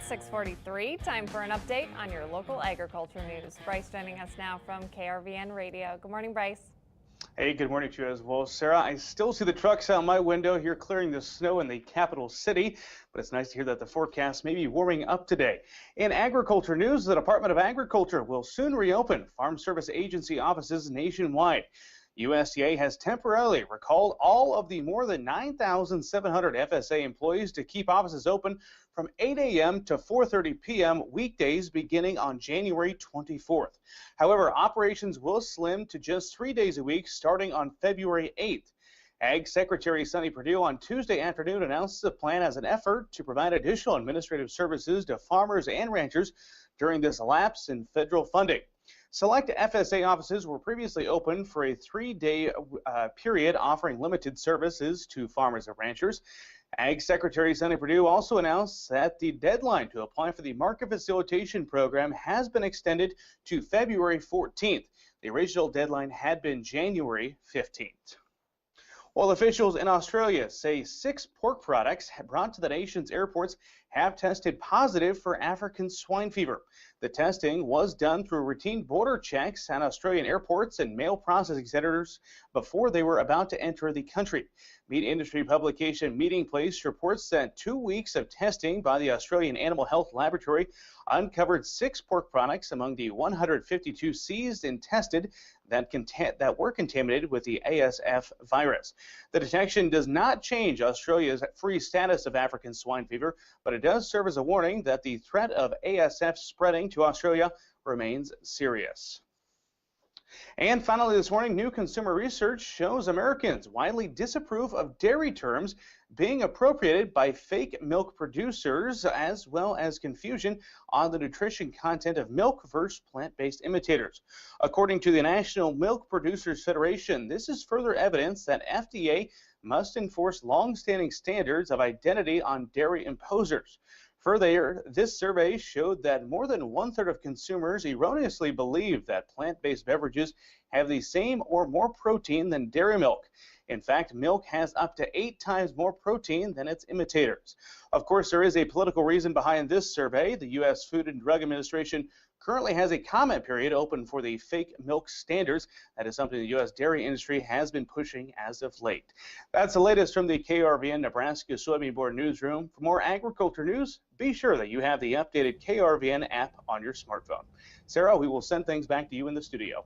It's 6:43. Time for an update on your local agriculture news. Bryce joining us now from KRVN Radio. Good morning, Bryce. Hey, good morning to you as well, Sarah. I still see the trucks out my window here clearing the snow in the capital city, but it's nice to hear that the forecast may be warming up today. In agriculture news, the Department of Agriculture will soon reopen Farm Service Agency offices nationwide. USDA has temporarily recalled all of the more than 9,700 FSA employees to keep offices open from 8 a.m. to 4:30 p.m. weekdays beginning on January 24th. However, operations will slim to just 3 days a week starting on February 8th. Ag Secretary Sonny Perdue on Tuesday afternoon announced the plan as an effort to provide additional administrative services to farmers and ranchers during this lapse in federal funding. Select FSA offices were previously open for a 3-day period, offering limited services to farmers and ranchers. Ag Secretary Sonny Perdue also announced that the deadline to apply for the market facilitation program has been extended to February 14th. The original deadline had been January 15th. Well, officials in Australia say 6 pork products brought to the nation's airports have tested positive for African swine fever. The testing was done through routine border checks at Australian airports and mail processing centers before they were about to enter the country. Meat industry publication Meeting Place reports that 2 weeks of testing by the Australian Animal Health Laboratory uncovered 6 pork products among the 152 seized and tested that were contaminated with the ASF virus. The detection does not change Australia's free status of African swine fever, but it does serve as a warning that the threat of ASF spreading to Australia remains serious. And finally this morning, new consumer research shows Americans widely disapprove of dairy terms being appropriated by fake milk producers, as well as confusion on the nutrition content of milk versus plant-based imitators. According to the National Milk Producers Federation, this is further evidence that FDA must enforce long-standing standards of identity on dairy imposers. Further, this survey showed that more than 1/3 of consumers erroneously believe that plant-based beverages have the same or more protein than dairy milk. In fact, milk has up to 8 times more protein than its imitators. Of course, there is a political reason behind this survey. The U.S. Food and Drug Administration currently has a comment period open for the fake milk standards. That is something the U.S. dairy industry has been pushing as of late. That's the latest from the KRVN Nebraska Soybean Board Newsroom. For more agriculture news, be sure that you have the updated KRVN app on your smartphone. Sarah, we will send things back to you in the studio.